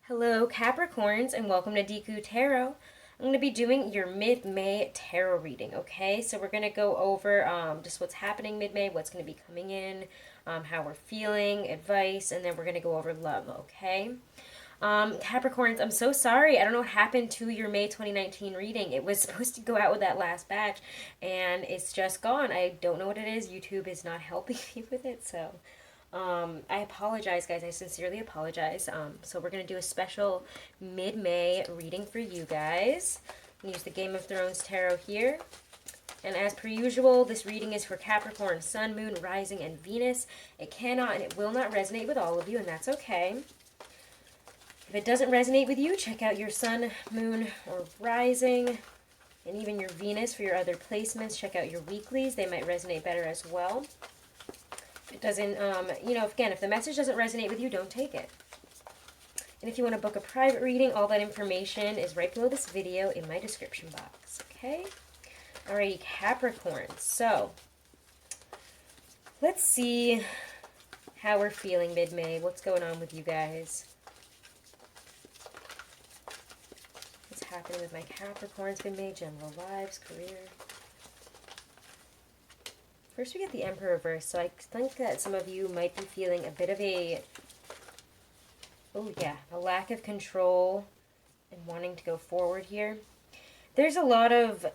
Hello Capricorns and welcome to Deku Tarot. I'm going to be doing your mid-May tarot reading, okay? So we're going to go over just what's happening mid-May, what's going to be coming in, how we're feeling, advice, and then we're going to go over love, okay? Capricorns, I'm so sorry. I don't know what happened to your May 2019 reading. It was supposed to go out with that last batch, and it's just gone. I don't know what it is. YouTube is not helping me with it, so I apologize, guys. I sincerely apologize. So we're going to do a special mid-May reading for you guys. Use the Game of Thrones Tarot here. And as per usual, this reading is for Capricorn, Sun, Moon, Rising, and Venus. It cannot and it will not resonate with all of you, and that's okay. If it doesn't resonate with you, check out your Sun, Moon, or Rising, and even your Venus for your other placements. Check out your weeklies. They might resonate better as well. If it doesn't, again, if the message doesn't resonate with you, don't take it. And if you want to book a private reading, all that information is right below this video in my description box, okay? Alrighty, Capricorn. So, let's see how we're feeling mid-May. What's going on with you guys? What's happening with my Capricorns mid-May? General lives, career. First we get the Emperor reverse, so I think that some of you might be feeling a bit of a lack of control and wanting to go forward here. There's a lot of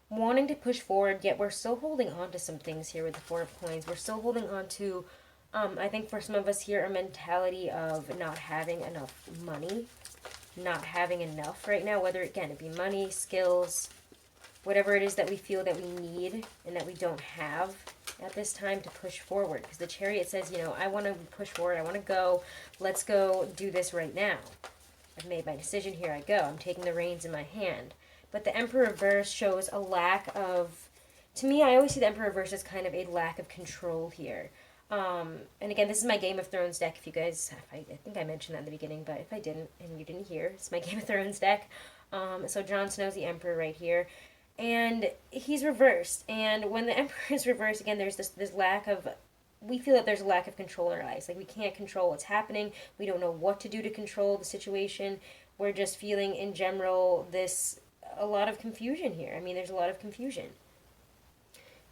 wanting to push forward, yet we're still holding on to some things here with the Four of Coins. We're still holding on to, I think for some of us here, a mentality of not having enough money, not having enough right now, whether, again, it be money, skills, whatever it is that we feel that we need and that we don't have at this time to push forward. Because the Chariot says, I want to push forward. I want to go. Let's go do this right now. I've made my decision. Here I go. I'm taking the reins in my hand. But the Emperor reverse shows a lack of, to me, I always see the Emperor reverse as kind of a lack of control here. And again, this is my Game of Thrones deck. If you guys, I think I mentioned that in the beginning, but if I didn't and you didn't hear, it's my Game of Thrones deck. So Jon Snow's the Emperor right here. And he's reversed. And when the Emperor is reversed, again, there's this lack of, we feel that there's a lack of control in our lives. Like, we can't control what's happening. We don't know what to do to control the situation. We're just feeling, in general, a lot of confusion here. I mean, there's a lot of confusion.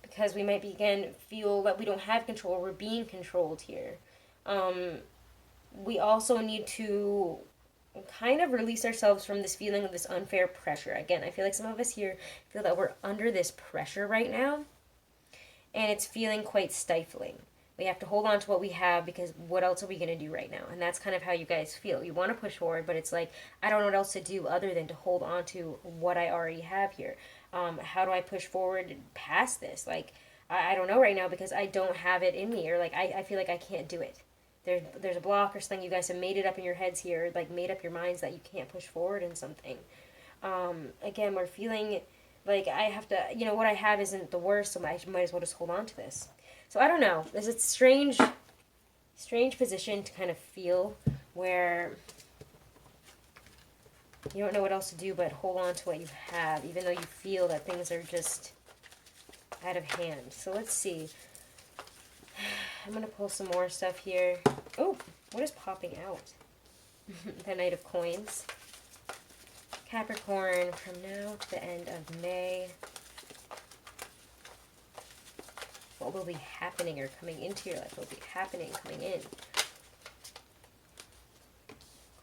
Because we might, again, feel that we don't have control. We're being controlled here. We also need to kind of release ourselves from this feeling of this unfair pressure. Again, I feel like some of us here feel that we're under this pressure right now, and it's feeling quite stifling. We have to hold on to what we have because what else are we going to do right now? And that's kind of how you guys feel. You want to push forward, but it's like, I don't know what else to do other than to hold on to what I already have here. How do I push forward past this? Like, I don't know right now because I don't have it in me, or like I feel like I can't do it. There's a block or something. You guys have made it up in your heads here, like made up your minds that you can't push forward in something. Again, we're feeling like I have to, what I have isn't the worst, so I might as well just hold on to this. So I don't know. There's a strange position to kind of feel where you don't know what else to do but hold on to what you have, even though you feel that things are just out of hand. So let's see. I'm going to pull some more stuff here. Oh, what is popping out? The Knight of Coins. Capricorn, from now to the end of May. What will be happening or coming into your life? What will be happening, coming in?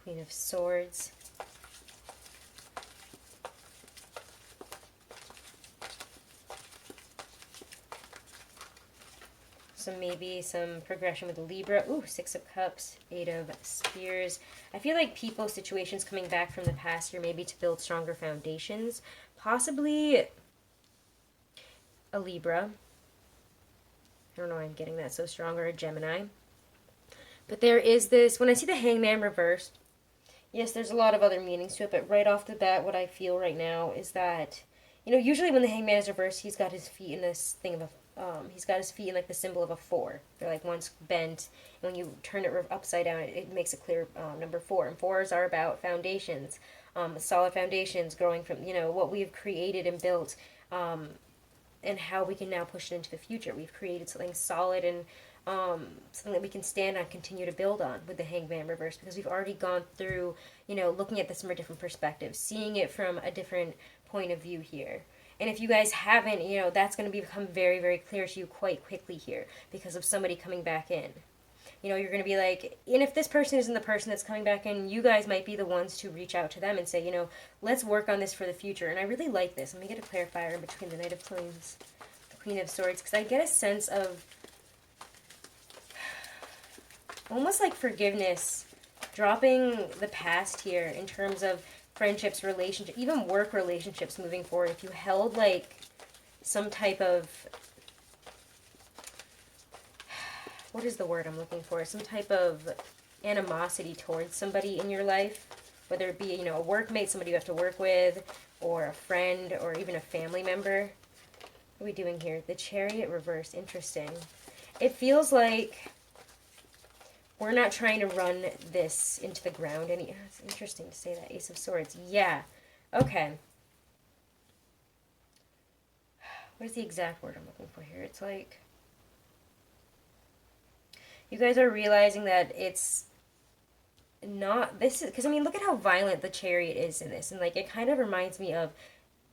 Queen of Swords. So maybe some progression with the Libra. Ooh, Six of Cups, Eight of Spears. I feel like people, situations coming back from the past year, maybe to build stronger foundations. Possibly a Libra. I don't know why I'm getting that so strong, or a Gemini. But there is this, when I see the Hangman reversed, yes, there's a lot of other meanings to it, but right off the bat, what I feel right now is that, usually when the Hangman is reversed, he's got his feet in this thing of a he's got his feet in like the symbol of a 4. They're like once bent, and when you turn it upside down, it makes a clear number 4. And 4s are about foundations, solid foundations, growing from what we've created and built, and how we can now push it into the future. We've created something solid and something that we can stand on, continue to build on with the Hangman reverse, because we've already gone through, you know, looking at this from a different perspective, seeing it from a different point of view here. And if you guys haven't, you know, that's going to become very, very clear to you quite quickly here because of somebody coming back in. You know, you're going to be like, and if this person isn't the person that's coming back in, you guys might be the ones to reach out to them and say, you know, let's work on this for the future. And I really like this. Let me get a clarifier in between the Knight of Coins, the Queen of Swords, because I get a sense of almost like forgiveness, dropping the past here in terms of friendships, relationships, even work relationships moving forward. If you held like some type of, what is the word I'm looking for? Some type of animosity towards somebody in your life, whether it be, you know, a workmate, somebody you have to work with, or a friend, or even a family member. What are we doing here? The Chariot reverse. Interesting. It feels like we're not trying to run this into the ground any. It's interesting to say that. Ace of Swords. Yeah. Okay. What is the exact word I'm looking for here? It's like you guys are realizing that it's not this is because I mean look at how violent the Chariot is in this, and like it kind of reminds me of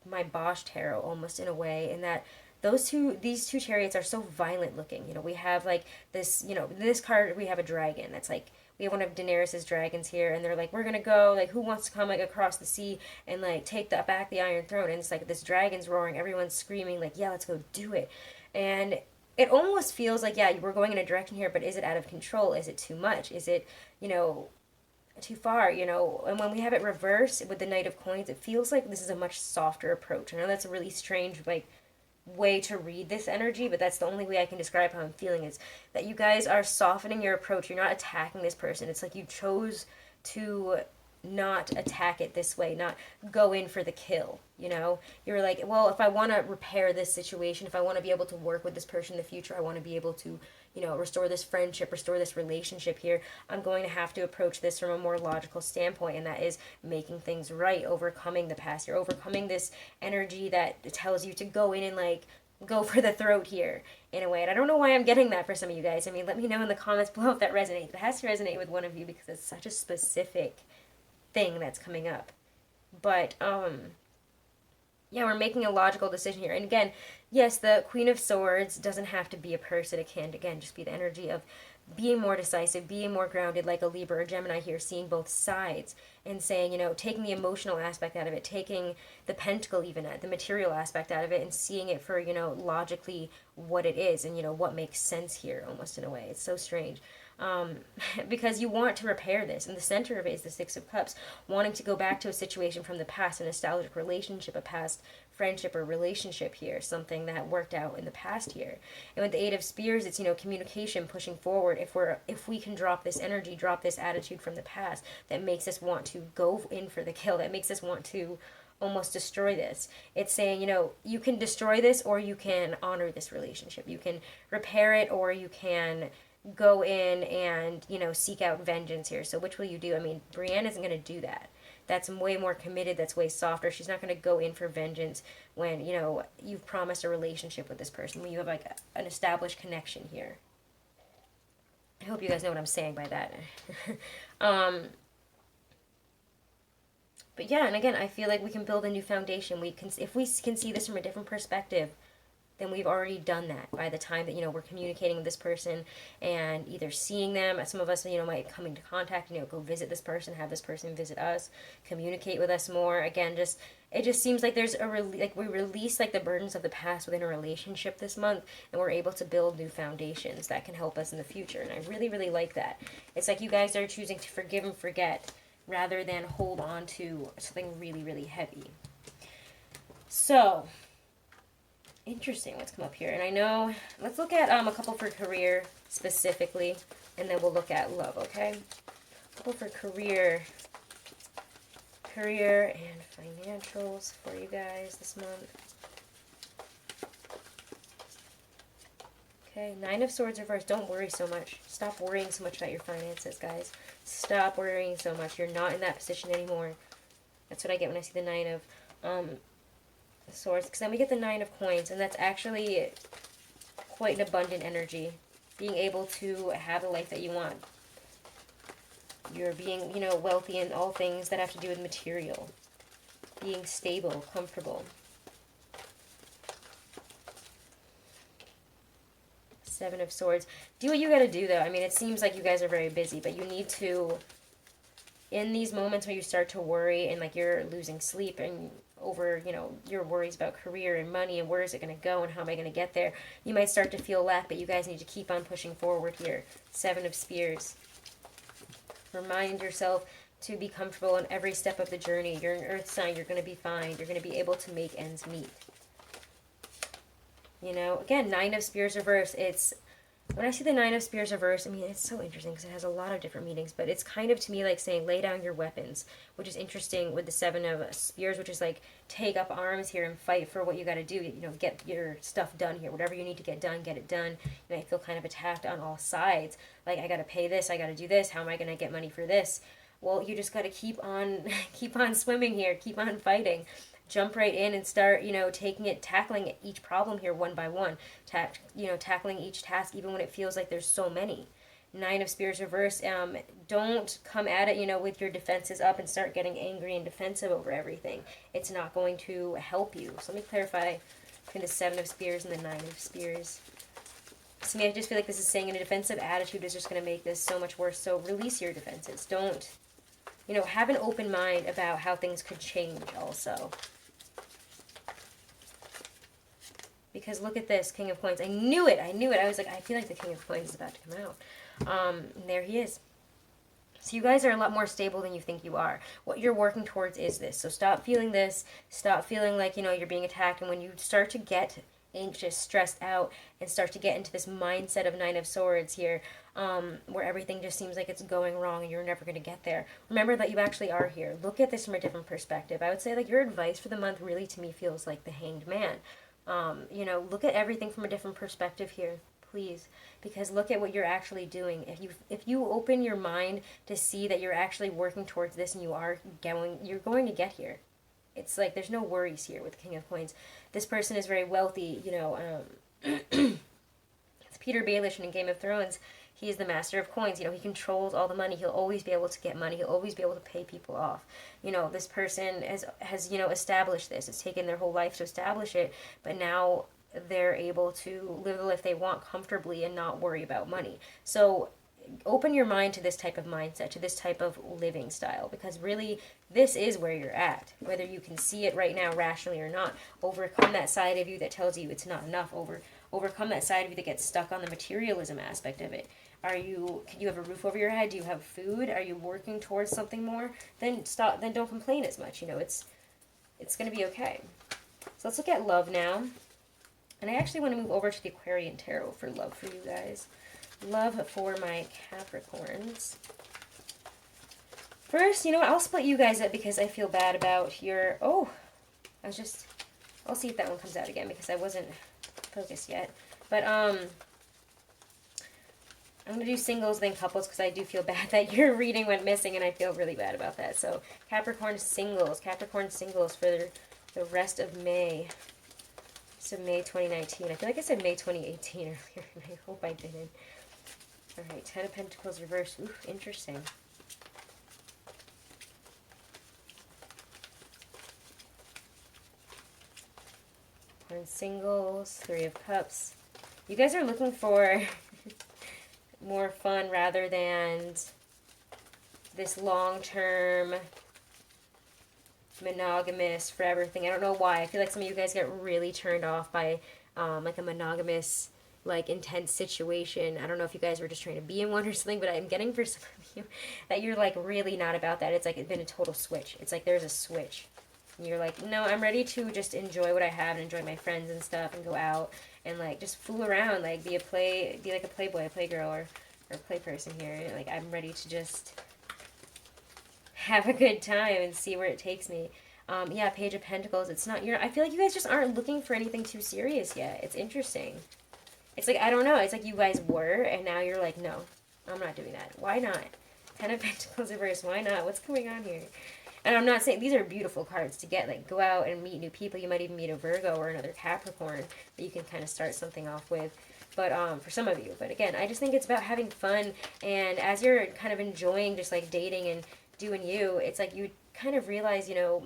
my Bosch tarot almost in a way, in that these two chariots are so violent looking. You know, we have like this, you know, this card we have a dragon that's like, we have one of Daenerys's dragons here, and they're like, we're gonna go, like, who wants to come like across the sea and like take back the Iron Throne? And it's like this dragon's roaring, everyone's screaming like, yeah, let's go do it. And it almost feels like, yeah, we're going in a direction here, but is it out of control? Is it too much? Is it, you know, too far, you know? And when we have it reversed with the Knight of Coins, it feels like this is a much softer approach. I know that's a really strange, like, way to read this energy, but that's the only way I can describe how I'm feeling, is that you guys are softening your approach. You're not attacking this person. It's like you chose to not attack it this way, not go in for the kill, you know? You're like, well, if I want to repair this situation, if I want to be able to work with this person in the future, I want to be able to, you know, restore this friendship, restore this relationship here, I'm going to have to approach this from a more logical standpoint, and that is making things right, overcoming the past. You're overcoming this energy that tells you to go in and, like, go for the throat here, in a way. And I don't know why I'm getting that for some of you guys. I mean, let me know in the comments below if that resonates. It has to resonate with one of you because it's such a specific thing that's coming up. But yeah, we're making a logical decision here. And again, yes, the Queen of Swords doesn't have to be a person. It can, again, just be the energy of being more decisive, being more grounded, like a Libra or Gemini here, seeing both sides and saying, you know, taking the emotional aspect out of it, taking the pentacle even the material aspect out of it, and seeing it for, you know, logically what it is, and, you know, what makes sense here, almost in a way. It's so strange. Because you want to repair this, and the center of it is the Six of Cups, wanting to go back to a situation from the past, a nostalgic relationship, a past friendship or relationship here, something that worked out in the past here. And with the Eight of Spears, it's, you know, communication, pushing forward. If we can drop this energy, drop this attitude from the past that makes us want to go in for the kill, that makes us want to almost destroy this. It's saying, you know, you can destroy this, or you can honor this relationship. You can repair it, or you can go in and, you know, seek out vengeance here. So which will you do? I mean, Brienne isn't going to do that. That's way more committed. That's way softer. She's not going to go in for vengeance when, you know, you've promised a relationship with this person, when you have like an established connection here. I hope you guys know what I'm saying by that. But yeah, and again, I feel like we can build a new foundation. We can, if we can see this from a different perspective, then we've already done that by the time that, you know, we're communicating with this person and either seeing them. Some of us, you know, might come into contact, you know, go visit this person, have this person visit us, communicate with us more. Again, just, it just seems like there's like we release like the burdens of the past within a relationship this month, and we're able to build new foundations that can help us in the future. And I really, really like that. It's like you guys are choosing to forgive and forget rather than hold on to something really, really heavy. So interesting what's come up here. And I know, let's look at a couple for career specifically, and then we'll look at love, okay? A couple for career and financials for you guys this month. Okay, Nine of Swords reversed. Don't worry so much. Stop worrying so much about your finances, guys. Stop worrying so much. You're not in that position anymore. That's what I get when I see the Nine of Swords, because then we get the Nine of Coins, and that's actually quite an abundant energy being able to have the life that you want. You're being, you know, wealthy in all things that have to do with material. Being stable, comfortable. Seven of Swords. Do what you gotta do, though. I mean, it seems like you guys are very busy, but you need to, in these moments where you start to worry and, like, you're losing sleep and over, you know, your worries about career and money and where is it going to go and how am I going to get there, you might start to feel lack, but you guys need to keep on pushing forward here. Seven of Spears. Remind yourself to be comfortable on every step of the journey. You're an earth sign. You're going to be fine. You're going to be able to make ends meet. You know, again, Nine of Spears reverse. It's, when I see the Nine of Spears reverse, I mean, it's so interesting because it has a lot of different meanings, but it's kind of to me like saying lay down your weapons, which is interesting with the Seven of Spears, which is like take up arms here and fight for what you got to do. You know, get your stuff done here. Whatever you need to get done, get it done. You might feel kind of attacked on all sides. Like, I got to pay this, I got to do this. How am I going to get money for this? Well, you just got to keep on swimming here, keep on fighting. Jump right in and start, you know, tackling each problem here one by one. Tackling each task even when it feels like there's so many. Nine of Spears reverse. Don't come at it, you know, with your defenses up and start getting angry and defensive over everything. It's not going to help you. So let me clarify between the Seven of Spears and the Nine of Spears. To me, I just feel like this is saying a defensive attitude is just going to make this so much worse. So release your defenses. Don't, you know, have an open mind about how things could change also. Because look at this, King of Coins. I knew it. I was like, I feel like the King of Coins is about to come out. And there he is. So you guys are a lot more stable than you think you are. What you're working towards is this. So stop feeling this. Stop feeling like, you know, you're being attacked. And when you start to get anxious, stressed out, and start to get into this mindset of Nine of Swords here, where everything just seems like it's going wrong and you're never going to get there, remember that you actually are here. Look at this from a different perspective. I would say, like, your advice for the month really, to me, feels like the Hanged Man. You know, look at everything from a different perspective here, please, because look at what you're actually doing. If you open your mind to see that you're actually working towards this and you're going to get here. It's like there's no worries here with the King of Coins. This person is very wealthy, you know. It's Peter Baelish in Game of Thrones. He is the master of coins. You know, he controls all the money. He'll always be able to get money. He'll always be able to pay people off. You know, this person has you know, established this. It's taken their whole life to establish it, but now they're able to live the life they want comfortably and not worry about money. So open your mind to this type of mindset, to this type of living style, because really this is where you're at. Whether you can see it right now rationally or not, overcome that side of you that tells you it's not enough. Overcome that side of you that gets stuck on the materialism aspect of it. Can you have a roof over your head? Do you have food? Are you working towards something more? Then don't complain as much. You know, it's going to be okay. So let's look at love now. And I actually want to move over to the Aquarian Tarot for love for you guys. Love for my Capricorns. First, you know what? I'll split you guys up because I feel bad about your... Oh, I'll see if that one comes out again because I wasn't focused yet. But, I'm going to do singles, then couples, because I do feel bad that your reading went missing, and I feel really bad about that. So, Capricorn singles for the rest of May. So, May 2019. I feel like I said May 2018 earlier, and I hope I didn't. Alright, Ten of Pentacles reverse. Ooh, interesting. Capricorn singles, Three of Cups. You guys are looking for... more fun rather than this long-term monogamous forever thing. I don't know why. I feel like some of you guys get really turned off by like a monogamous, like, intense situation. I don't know if you guys were just trying to be in one or something, but I'm getting for some of you that you're like really not about that. It's like it's been a total switch. It's like there's a switch. And you're like, no, I'm ready to just enjoy what I have and enjoy my friends and stuff and go out and, like, just fool around, like, be like a playboy, a playgirl, or a play person here. Like, I'm ready to just have a good time and see where it takes me. Yeah, Page of Pentacles. It's not, I feel like you guys just aren't looking for anything too serious yet. It's interesting. It's like, I don't know. It's like you guys were, and now you're like, no, I'm not doing that. Why not? Ten of Pentacles reverse. Why not? What's going on here? And I'm not saying, these are beautiful cards to get, like, go out and meet new people. You might even meet a Virgo or another Capricorn that you can kind of start something off with. but for some of you. But again, I just think it's about having fun, and as you're kind of enjoying just like dating and doing you, it's like you kind of realize, you know,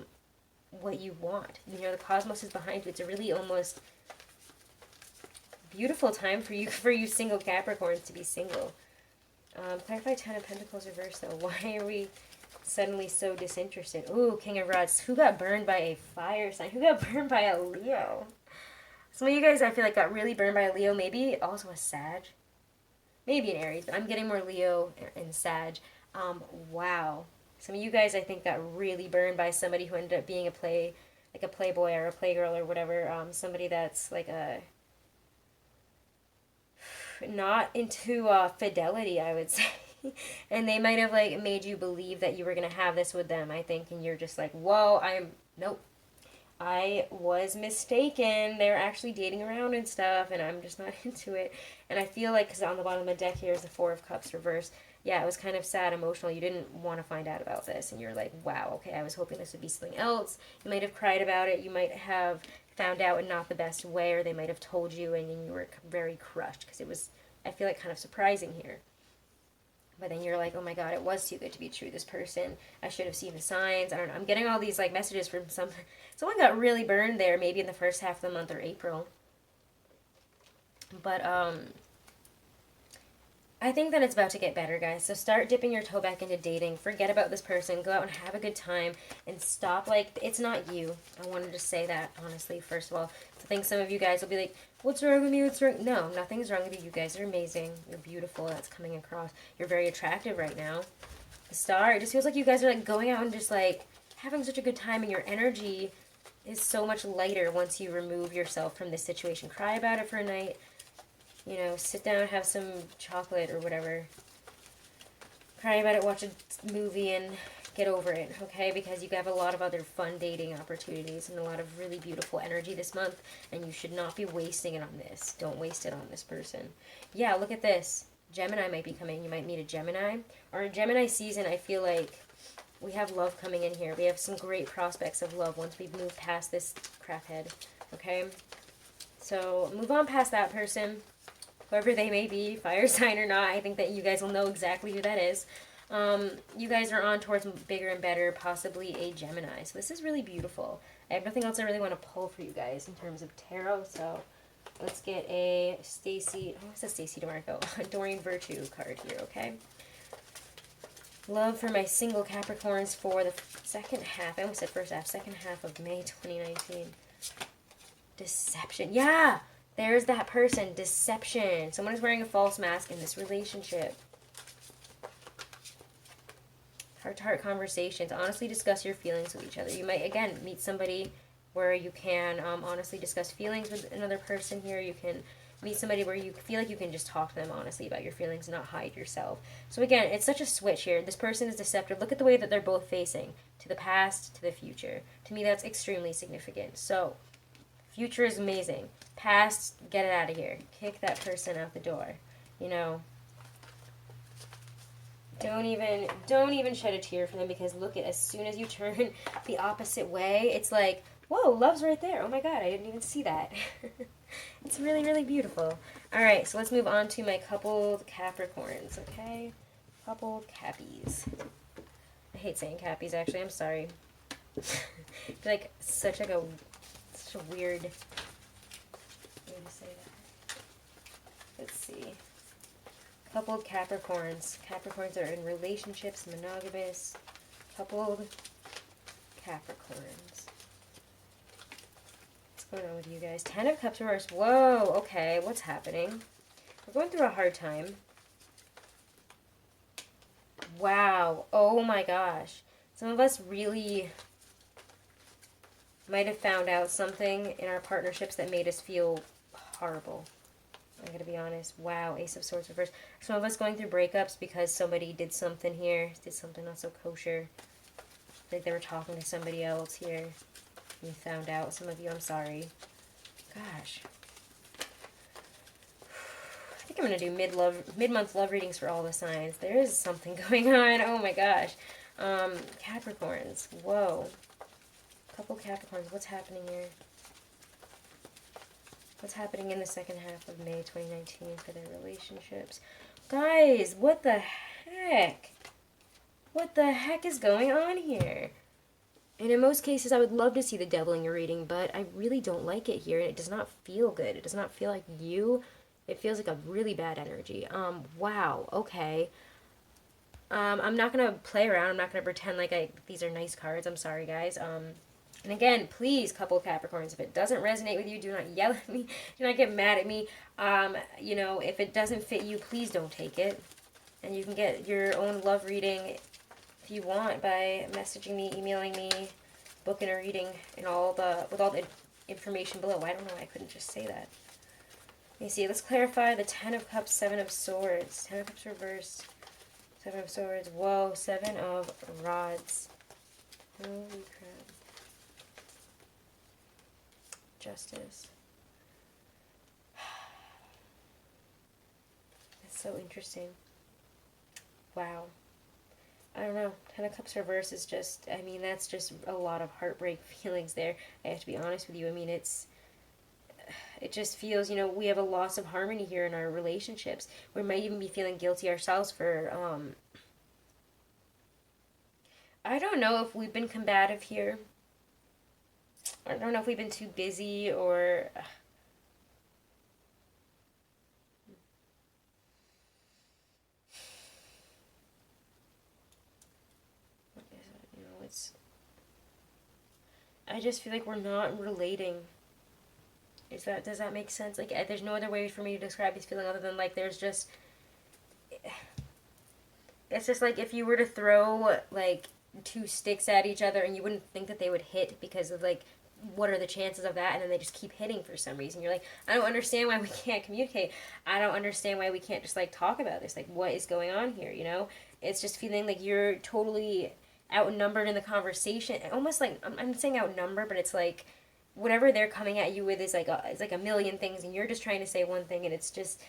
what you want. You know, the cosmos is behind you. It's a really almost beautiful time for you single Capricorns to be single. Clarify 10 of Pentacles reverse though. Why are we suddenly so disinterested? Ooh, King of Rods. Who got burned by a fire sign? Who got burned by a Leo? Some of you guys, I feel like, got really burned by a Leo. Maybe also a Sag. Maybe an Aries, but I'm getting more Leo and Sag. Wow. Some of you guys, I think, got really burned by somebody who ended up being a playboy or a playgirl or whatever. Somebody that's like a not into fidelity, I would say. And they might have like made you believe that you were gonna have this with them, I think, and you're just like, whoa, nope, I was mistaken. They're actually dating around and stuff, and I'm just not into it. And I feel like, because on the bottom of the deck here is the Four of Cups reversed. Yeah, it was kind of sad, emotional. You didn't want to find out about this, and you're like, wow, okay, I was hoping this would be something else. You might have cried about it. You might have found out in not the best way, or they might have told you, and you were very crushed, because it was, I feel like, kind of surprising here. But then you're like, oh my god, it was too good to be true, this person. I should have seen the signs. I don't know. I'm getting all these like messages from someone got really burned there, maybe in the first half of the month or April. But I think that it's about to get better, guys. So start dipping your toe back into dating. Forget about this person. Go out and have a good time. And stop, like, it's not you. I wanted to say that, honestly, first of all. I think some of you guys will be like, what's wrong with me? What's wrong? No, nothing's wrong with you. You guys are amazing. You're beautiful. That's coming across. You're very attractive right now. The Star, it just feels like you guys are, like, going out and just, like, having such a good time. And your energy is so much lighter once you remove yourself from this situation. Cry about it for a night. You know, sit down, have some chocolate or whatever. Cry about it, watch a movie, and get over it, okay? Because you have a lot of other fun dating opportunities and a lot of really beautiful energy this month, and you should not be wasting it on this. Don't waste it on this person. Yeah, look at this. Gemini might be coming. You might meet a Gemini. Or a Gemini season, I feel like we have love coming in here. We have some great prospects of love once we've moved past this craphead, okay? So move on past that person. Whoever they may be, fire sign or not, I think that you guys will know exactly who that is. You guys are on towards bigger and better, possibly a Gemini. So this is really beautiful. I have nothing else I really want to pull for you guys in terms of tarot. So let's get a Stacy, oh, it's a Stacy DeMarco, Doreen Virtue card here, okay? Love for my single Capricorns for the second half. I almost said first half, second half of May 2019. Deception. Yeah! There's that person. Deception. Someone is wearing a false mask in this relationship. Heart-to-heart conversations. Honestly discuss your feelings with each other. You might, again, meet somebody where you can honestly discuss feelings with another person here. You can meet somebody where you feel like you can just talk to them honestly about your feelings and not hide yourself. So again, it's such a switch here. This person is deceptive. Look at the way that they're both facing. To the past, to the future. To me, that's extremely significant. So, future is amazing. Past, get it out of here. Kick that person out the door. You know, don't even shed a tear for them, because look at, as soon as you turn the opposite way, it's like, whoa, love's right there. Oh my god, I didn't even see that. It's really, really beautiful. Alright, so let's move on to my coupled Capricorns, okay? Coupled Cappies. I hate saying Cappies, actually. I'm sorry. It's like such a weird way to say that. Let's see. Coupled Capricorns. Capricorns are in relationships, monogamous. Coupled Capricorns. What's going on with you guys? 10 of Cups reversed. Whoa, okay, what's happening? We're going through a hard time. Wow, oh my gosh. Some of us really might have found out something in our partnerships that made us feel horrible. I'm going to be honest. Wow, Ace of Swords reversed. Some of us going through breakups because somebody did something here, did something not so kosher. Like they were talking to somebody else here. You found out. Some of you, I'm sorry. Gosh. I think I'm going to do mid-month love readings for all the signs. There is something going on. Oh my gosh. Capricorns. Whoa. Couple Capricorns. What's happening here? What's happening in the second half of May 2019 for their relationships? Guys, what the heck? What the heck is going on here? And in most cases, I would love to see the devil in your reading, but I really don't like it here. And it does not feel good. It does not feel like you. It feels like a really bad energy. Wow, okay. I'm not going to play around. I'm not going to pretend like these are nice cards. I'm sorry, guys. And again, please, couple Capricorns, if it doesn't resonate with you, do not yell at me. Do not get mad at me. You know, if it doesn't fit you, please don't take it. And you can get your own love reading if you want by messaging me, emailing me, booking a reading, and with all the information below. I don't know why I couldn't just say that. Let me see. Let's clarify the 10 of Cups, 7 of Swords. 10 of Cups reversed. 7 of Swords. Whoa. 7 of Rods. Holy crap. Justice. That's so interesting. Wow. I don't know. 10 of Cups reverse is just, I mean, that's just a lot of heartbreak feelings there. I have to be honest with you. I mean, it just feels, you know, we have a loss of harmony here in our relationships. We might even be feeling guilty ourselves for, I don't know if we've been combative here. I don't know if we've been too busy or... I just feel like we're not relating. Does that make sense? Like, there's no other way for me to describe this feeling other than, like, there's just... It's just like if you were to throw, like, 2 sticks at each other and you wouldn't think that they would hit because of, like, what are the chances of that? And then they just keep hitting for some reason. You're like, I don't understand why we can't communicate. I don't understand why we can't just, like, talk about this. Like, what is going on here, you know? It's just feeling like you're totally outnumbered in the conversation. Almost like, I'm saying outnumbered, but it's like whatever they're coming at you with is like a million things, and you're just trying to say one thing, and it's just,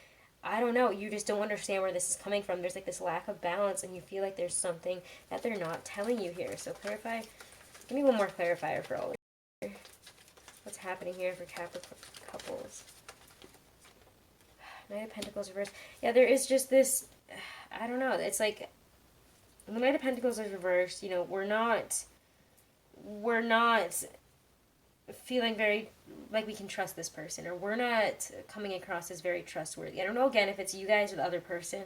I don't know, you just don't understand where this is coming from. There's like this lack of balance, and you feel like there's something that they're not telling you here. So clarify. Give me one more clarifier for all of you. What's happening here for Capricorn couples? Knight of Pentacles reversed. Yeah, there is just this, I don't know, it's like, the Knight of Pentacles is reversed, you know, we're not feeling very, like we can trust this person, or we're not coming across as very trustworthy. I don't know, again, if it's you guys or the other person,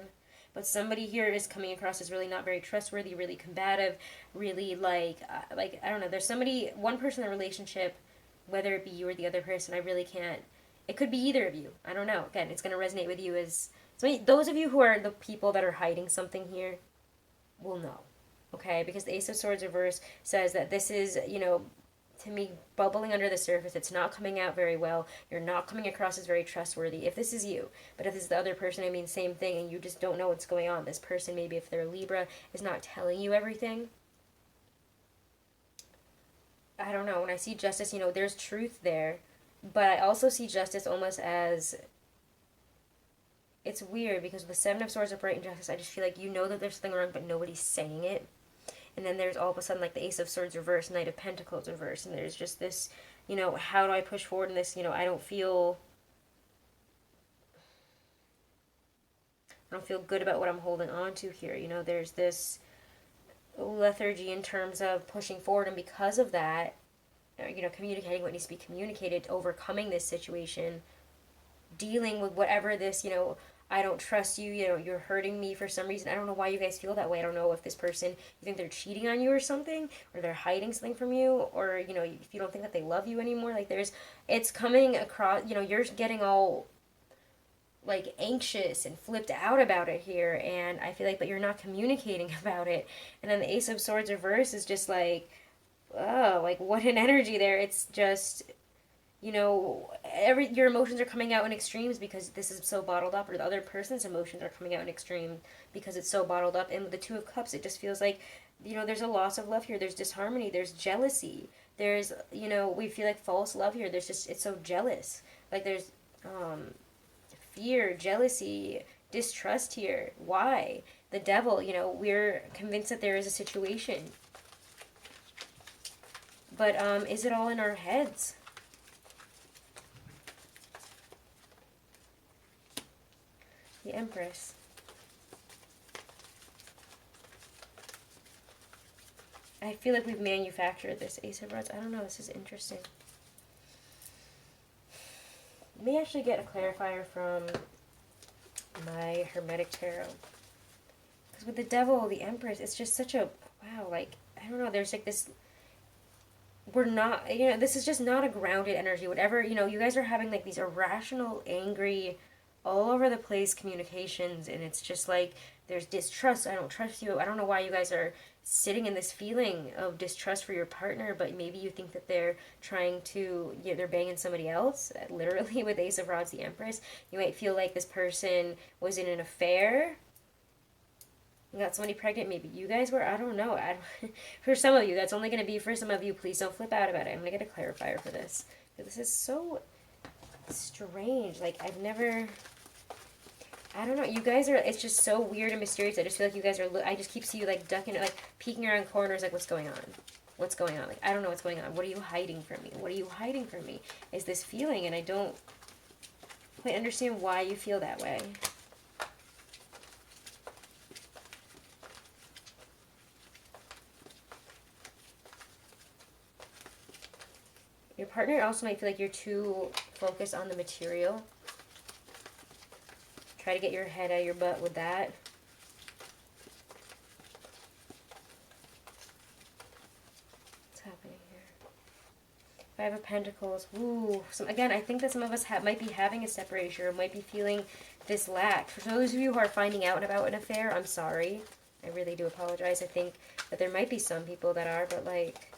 but somebody here is coming across as really not very trustworthy, really combative, really like, I don't know, there's somebody, one person in the relationship, whether it be you or the other person, I really can't, it could be either of you. I don't know. Again, it's going to resonate with you as, so those of you who are the people that are hiding something here will know, okay? Because the Ace of Swords reverse says that this is, you know, to me, bubbling under the surface. It's not coming out very well. You're not coming across as very trustworthy. If this is you, but if this is the other person, I mean, same thing, and you just don't know what's going on. This person, maybe if they're a Libra, is not telling you everything. I don't know. When I see justice, you know, there's truth there, but I also see justice almost as, it's weird because the 7 of Swords upright and justice, I just feel like you know that there's something wrong, but nobody's saying it. And then there's all of a sudden like the Ace of Swords reverse, Knight of Pentacles reverse, and there's just this, you know, how do I push forward in this? You know, I don't feel good about what I'm holding on to here. You know, there's this lethargy in terms of pushing forward, and because of that, you know, communicating what needs to be communicated, overcoming this situation, dealing with whatever this, you know, I don't trust you, you know, you're hurting me for some reason. I don't know why you guys feel that way. I don't know if this person, you think they're cheating on you or something, or they're hiding something from you, or, you know, if you don't think that they love you anymore, like it's coming across, you know, you're getting all, like, anxious and flipped out about it here, and I feel like, but you're not communicating about it. And then the Ace of Swords reverse is just like, oh, like, what an energy there. It's just, you know, your emotions are coming out in extremes because this is so bottled up, or the other person's emotions are coming out in extreme because it's so bottled up. And with the 2 of Cups, it just feels like, you know, there's a loss of love here. There's disharmony. There's jealousy. There's, you know, we feel like false love here. There's just, it's so jealous. Like, there's fear, jealousy, distrust here. Why? The devil, you know, we're convinced that there is a situation. But is it all in our heads? The Empress. I feel like we've manufactured this Ace of Rods. I don't know. This is interesting. Let me actually get a clarifier from my Hermetic Tarot. Because with the Devil, the Empress, it's just such a, wow, like, I don't know, there's like this, we're not, you know, this is just not a grounded energy. Whatever, you know, you guys are having like these irrational, angry, all over the place communications, and it's just like, there's distrust. I don't trust you. I don't know why you guys are sitting in this feeling of distrust for your partner, but maybe you think that they're trying to, yeah, they're banging somebody else. Literally, with Ace of Rods, the Empress, you might feel like this person was in an affair, got somebody pregnant. Maybe you guys were. I don't know. For some of you, that's only going to be for some of you. Please don't flip out about it. I'm going to get a clarifier for this. This is so strange. Like, I've never, I don't know. You guys are, it's just so weird and mysterious. I just feel like you guys are, I just keep seeing you like ducking, like peeking around corners, like, what's going on? What's going on? Like, I don't know what's going on. What are you hiding from me? What are you hiding from me? Is this feeling, and I don't quite understand why you feel that way. Your partner also might feel like you're too focused on the material. Try to get your head out of your butt with that. What's happening here? Five of Pentacles. Ooh. Again, I think that some of us might be having a separation, or might be feeling this lack. For those of you who are finding out about an affair, I'm sorry. I really do apologize. I think that there might be some people that are, but like,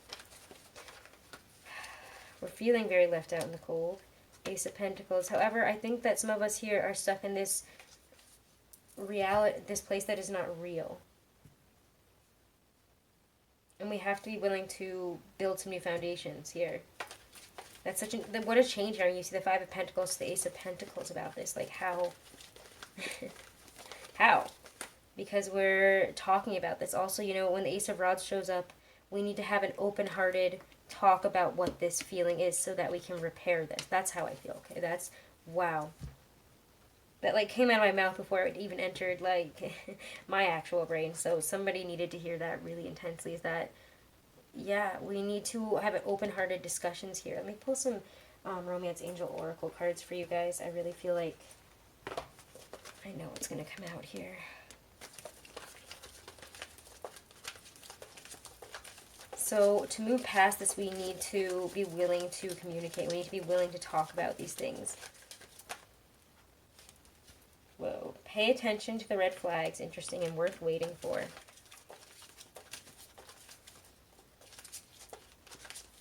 we're feeling very left out in the cold. Ace of Pentacles. However, I think that some of us here are stuck in this reality, this place that is not real. And we have to be willing to build some new foundations here. That's such an, what a change now. You see the Five of Pentacles to the Ace of Pentacles about this. Like, how? How? Because we're talking about this. Also, you know, when the Ace of Rods shows up, we need to have an open-hearted talk about what this feeling is so that we can repair this. That's how I feel, okay? That's, wow. That, like, came out of my mouth before it even entered, like, my actual brain. So somebody needed to hear that really intensely, is that, yeah, we need to have an open-hearted discussions here. Let me pull some Romance Angel Oracle cards for you guys. I really feel like I know what's going to come out here. So to move past this, we need to be willing to communicate. We need to be willing to talk about these things. Whoa. Pay attention to the red flags. Interesting and worth waiting for.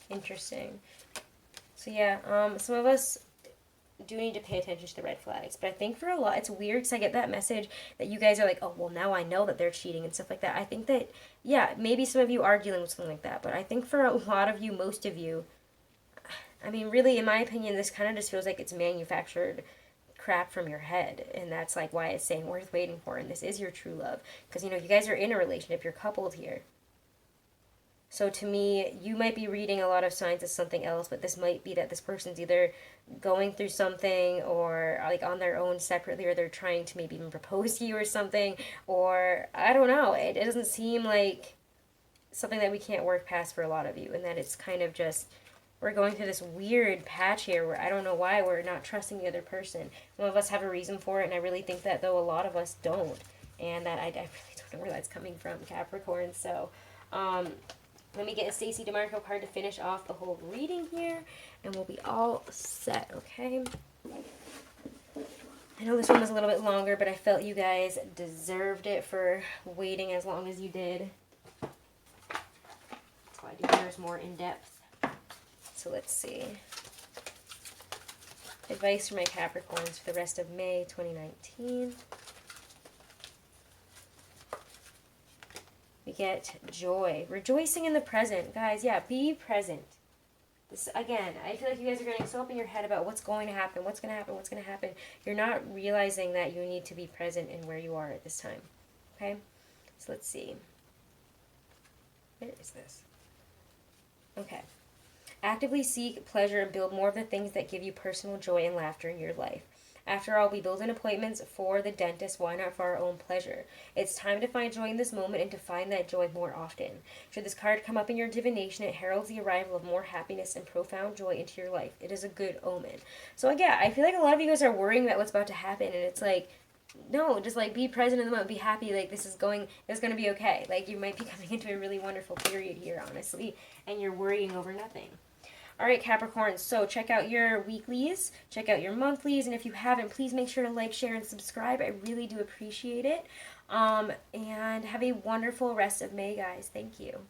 Interesting. So yeah, some of us do need to pay attention to the red flags. But I think for a lot, it's weird because I get that message that you guys are like, oh, well, now I know that they're cheating and stuff like that. I think that, yeah, maybe some of you are dealing with something like that. But I think for a lot of you, most of you, I mean, really, in my opinion, this kind of just feels like it's manufactured crap from your head. And that's like why it's saying worth waiting for. And this is your true love. Because, you know, you guys are in a relationship. You're coupled here. So to me, you might be reading a lot of signs of something else, but this might be that this person's either going through something or like on their own separately, or they're trying to maybe even propose to you or something, or I don't know. It doesn't seem like something that we can't work past for a lot of you, and that it's kind of just, we're going through this weird patch here where I don't know why we're not trusting the other person. Some of us have a reason for it, and I really think that though a lot of us don't, and that I really don't know where that's coming from, Capricorn. So, let me get a Stacey DeMarco card to finish off the whole reading here, and we'll be all set, okay? I know this one was a little bit longer, but I felt you guys deserved it for waiting as long as you did. That's why I do yours more in depth. So let's see. Advice for my Capricorns for the rest of May 2019. We get joy. Rejoicing in the present. Guys, yeah, be present. This, again, I feel like you guys are getting so up in your head about what's going to happen, what's going to happen, what's going to happen. You're not realizing that you need to be present in where you are at this time. Okay? So let's see. Where is this? Okay. Actively seek pleasure and build more of the things that give you personal joy and laughter in your life. After all, we build in appointments for the dentist, why not for our own pleasure? It's time to find joy in this moment and to find that joy more often. Should this card come up in your divination, it heralds the arrival of more happiness and profound joy into your life. It is a good omen. So yeah, I feel like a lot of you guys are worrying about what's about to happen, and it's like, no, just like be present in the moment, be happy, like it's gonna be okay. Like you might be coming into a really wonderful period here, honestly, and you're worrying over nothing. All right, Capricorn, so check out your weeklies, check out your monthlies, and if you haven't, please make sure to like, share, and subscribe. I really do appreciate it. And have a wonderful rest of May, guys. Thank you.